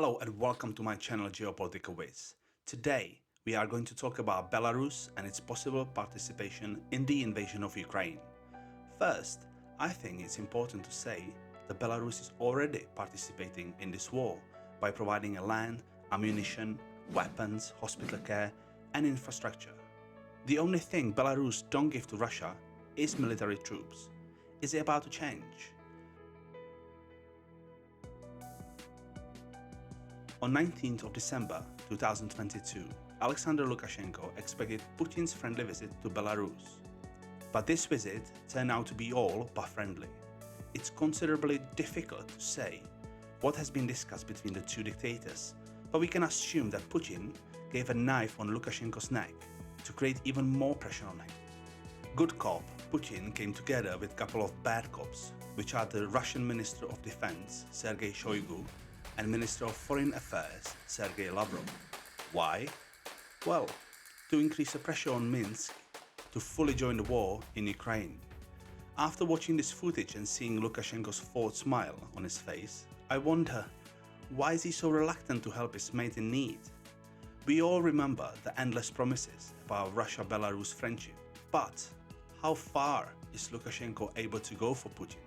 Hello and welcome to my channel Geopolitical Wiz. Today we are going to talk about Belarus and its possible participation in the invasion of Ukraine. First, I think it's important to say that Belarus is already participating in this war by providing land, ammunition, weapons, hospital care and infrastructure. The only thing Belarus don't give to Russia is military troops. Is it about to change? On 19th of December 2022, Alexander Lukashenko expected Putin's friendly visit to Belarus. But this visit turned out to be all but friendly. It's considerably difficult to say what has been discussed between the two dictators, but we can assume that Putin gave a knife on Lukashenko's neck to create even more pressure on him. Good cop, Putin came together with a couple of bad cops, which are the Russian Minister of Defense, Sergei Shoigu, and Minister of Foreign Affairs, Sergei Lavrov. Why? Well, to increase the pressure on Minsk to fully join the war in Ukraine. After watching this footage and seeing Lukashenko's forced smile on his face, I wonder, why is he so reluctant to help his mate in need? We all remember the endless promises about Russia-Belarus friendship, but how far is Lukashenko able to go for Putin?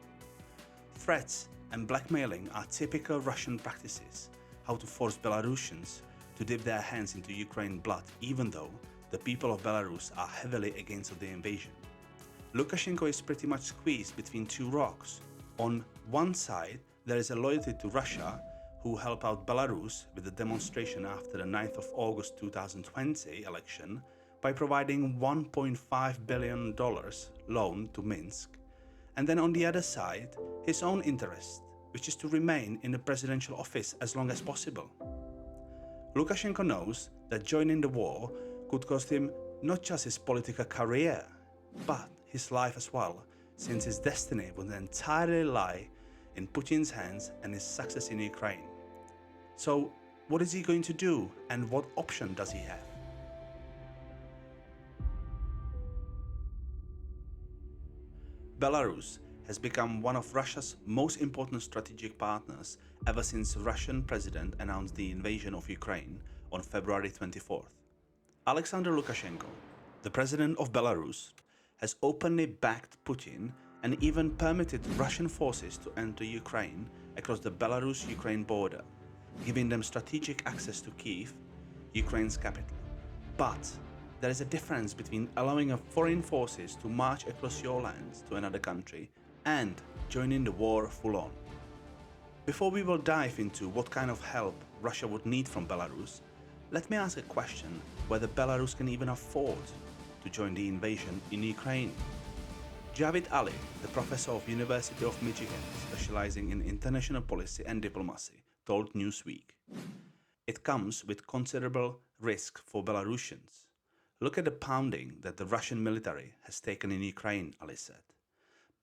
Threats and blackmailing are typical Russian practices, how to force Belarusians to dip their hands into Ukraine blood even though the people of Belarus are heavily against the invasion. Lukashenko is pretty much squeezed between two rocks. On one side, there is a loyalty to Russia who helped out Belarus with the demonstration after the 9th of August 2020 election by providing $1.5 billion loan to Minsk. And then on the other side, his own interest, which is to remain in the presidential office as long as possible. Lukashenko knows that joining the war could cost him not just his political career, but his life as well, since his destiny would entirely lie in Putin's hands and his success in Ukraine. So, what is he going to do and what option does he have? Belarus has become one of Russia's most important strategic partners ever since Russian president announced the invasion of Ukraine on February 24th. Alexander Lukashenko, the president of Belarus, has openly backed Putin and even permitted Russian forces to enter Ukraine across the Belarus-Ukraine border, giving them strategic access to Kyiv, Ukraine's capital. But there is a difference between allowing foreign forces to march across your lands to another country and joining the war full-on. Before we will dive into what kind of help Russia would need from Belarus, let me ask a question whether Belarus can even afford to join the invasion in Ukraine. Javid Ali, the professor of University of Michigan specializing in international policy and diplomacy, told Newsweek, "It comes with considerable risk for Belarusians. Look at the pounding that the Russian military has taken in Ukraine," Ali said.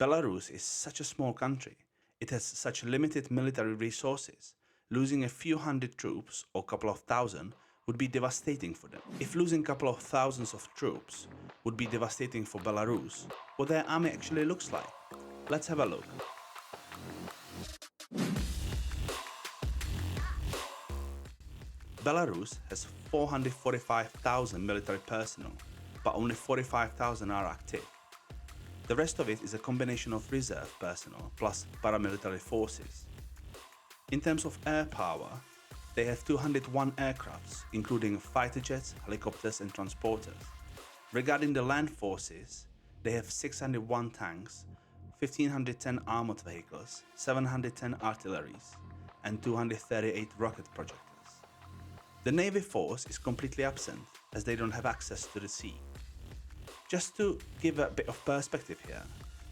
Belarus is such a small country. It has such limited military resources. Losing a few hundred troops or a couple of thousand would be devastating for them. If losing a couple of thousands of troops would be devastating for Belarus, what their army actually looks like. Let's have a look. Belarus has 445,000 military personnel, but only 45,000 are active. The rest of it is a combination of reserve personnel plus paramilitary forces. In terms of air power, they have 201 aircrafts, including fighter jets, helicopters and transporters. Regarding the land forces, they have 601 tanks, 1,510 armored vehicles, 710 artilleries, and 238 rocket projectiles. The Navy force is completely absent as they don't have access to the sea. Just to give a bit of perspective here,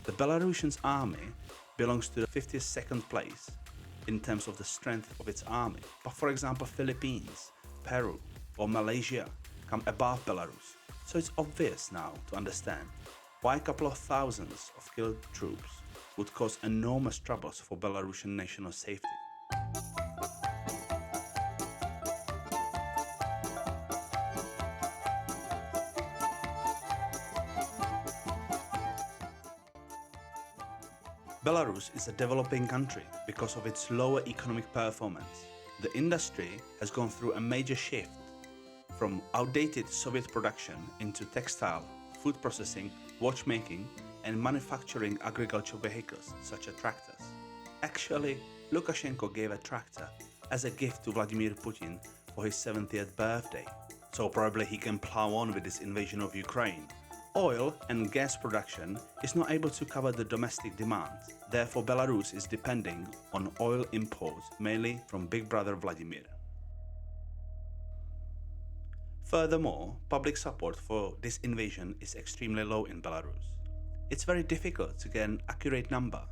the Belarusian army belongs to the 52nd place in terms of the strength of its army, but for example Philippines, Peru or Malaysia come above Belarus, so it's obvious now to understand why a couple of thousands of killed troops would cause enormous troubles for Belarusian national safety. Belarus is a developing country because of its lower economic performance. The industry has gone through a major shift from outdated Soviet production into textile, food processing, watchmaking, and manufacturing agricultural vehicles such as tractors. Actually, Lukashenko gave a tractor as a gift to Vladimir Putin for his 70th birthday, so probably he can plow on with this invasion of Ukraine. Oil and gas production is not able to cover the domestic demand, therefore Belarus is depending on oil imports mainly from Big Brother Vladimir. Furthermore, public support for this invasion is extremely low in Belarus. It's very difficult to get an accurate number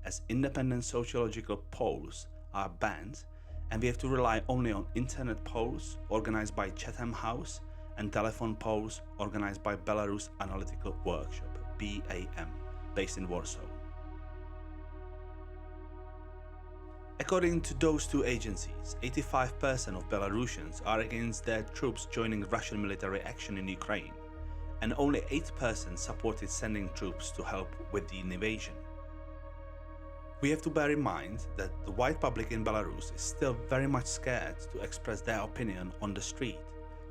as independent sociological polls are banned and we have to rely only on internet polls organized by Chatham House and telephone polls organized by Belarus Analytical Workshop, BAM, based in Warsaw. According to those two agencies, 85% of Belarusians are against their troops joining Russian military action in Ukraine, and only 8% supported sending troops to help with the invasion. We have to bear in mind that the white public in Belarus is still very much scared to express their opinion on the street,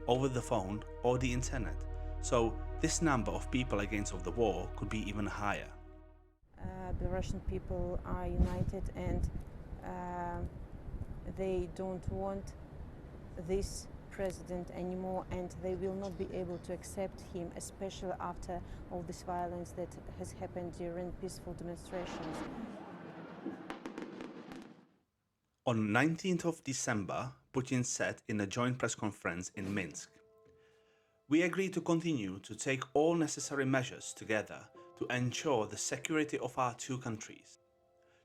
over the phone or the internet, so this number of people against of the war could be even higher. Belarusian people are united and they don't want this president anymore, and they will not be able to accept him, especially after all this violence that has happened during peaceful demonstrations. On 19th of December, Putin said in a joint press conference in Minsk, "We agree to continue to take all necessary measures together to ensure the security of our two countries,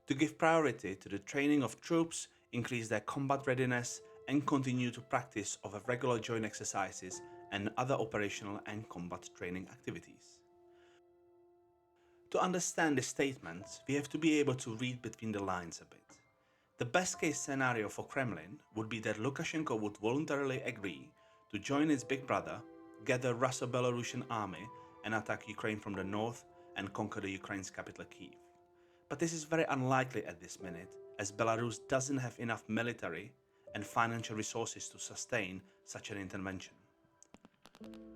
to give priority to the training of troops, increase their combat readiness, and continue to practice of regular joint exercises and other operational and combat training activities." To understand this statement, we have to be able to read between the lines a bit. The best case scenario for Kremlin would be that Lukashenko would voluntarily agree to join its big brother, gather Russo-Belarusian army and attack Ukraine from the north and conquer the Ukraine's capital Kyiv. But this is very unlikely at this minute, as Belarus doesn't have enough military and financial resources to sustain such an intervention.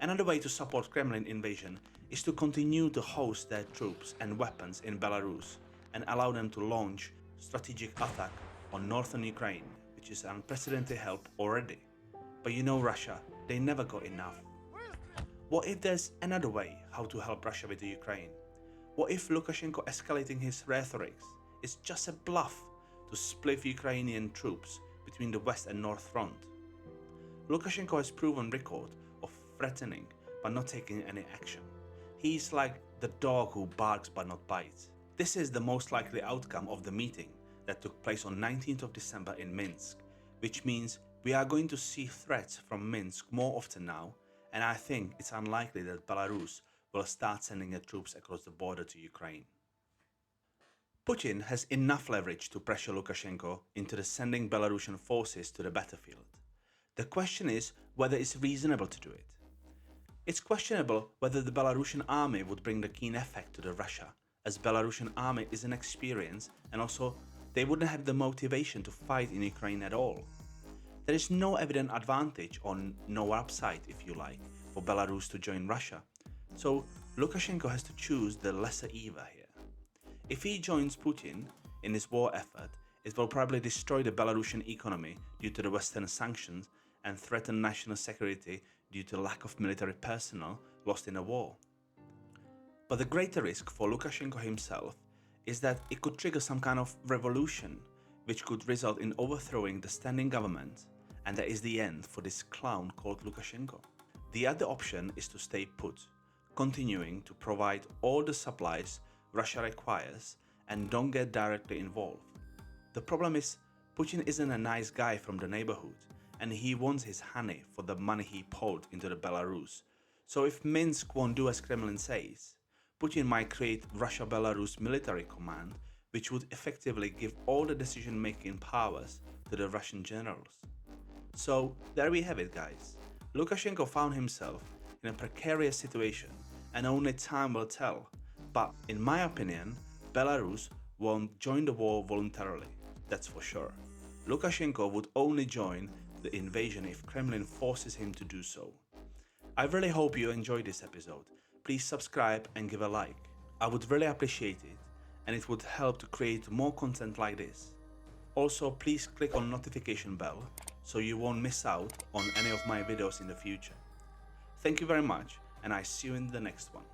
Another way to support Kremlin invasion is to continue to host their troops and weapons in Belarus and allow them to launch strategic attack on northern Ukraine, which is unprecedented help already. But you know Russia, they never got enough. What if there's another way how to help Russia with the Ukraine? What if Lukashenko escalating his rhetoric is just a bluff to split Ukrainian troops between the west and north front? Lukashenko has proven record of threatening but not taking any action. He's like the dog who barks but not bites. This is the most likely outcome of the meeting that took place on 19th of December in Minsk, which means we are going to see threats from Minsk more often now, and I think it's unlikely that Belarus will start sending their troops across the border to Ukraine. Putin has enough leverage to pressure Lukashenko into sending Belarusian forces to the battlefield. The question is whether it's reasonable to do it. It's questionable whether the Belarusian army would bring the keen effect to the Russia, as Belarusian army is inexperienced and also they wouldn't have the motivation to fight in Ukraine at all. There is no evident advantage or no upside, if you like, for Belarus to join Russia, so Lukashenko has to choose the lesser evil here. If he joins Putin in his war effort, it will probably destroy the Belarusian economy due to the Western sanctions and threaten national security due to lack of military personnel lost in a war. But the greater risk for Lukashenko himself is that it could trigger some kind of revolution which could result in overthrowing the standing government, and that is the end for this clown called Lukashenko. The other option is to stay put, continuing to provide all the supplies Russia requires and don't get directly involved. The problem is Putin isn't a nice guy from the neighborhood, and he wants his honey for the money he poured into the Belarus. So if Minsk won't do as Kremlin says, Putin might create Russia-Belarus military command, which would effectively give all the decision-making powers to the Russian generals. So there we have it, guys. Lukashenko found himself in a precarious situation, and only time will tell. But in my opinion, Belarus won't join the war voluntarily, that's for sure. Lukashenko would only join the invasion if Kremlin forces him to do so. I really hope you enjoyed this episode. Please subscribe and give a like. I would really appreciate it, and it would help to create more content like this. Also, please click on notification bell so you won't miss out on any of my videos in the future. Thank you very much, and I see you in the next one.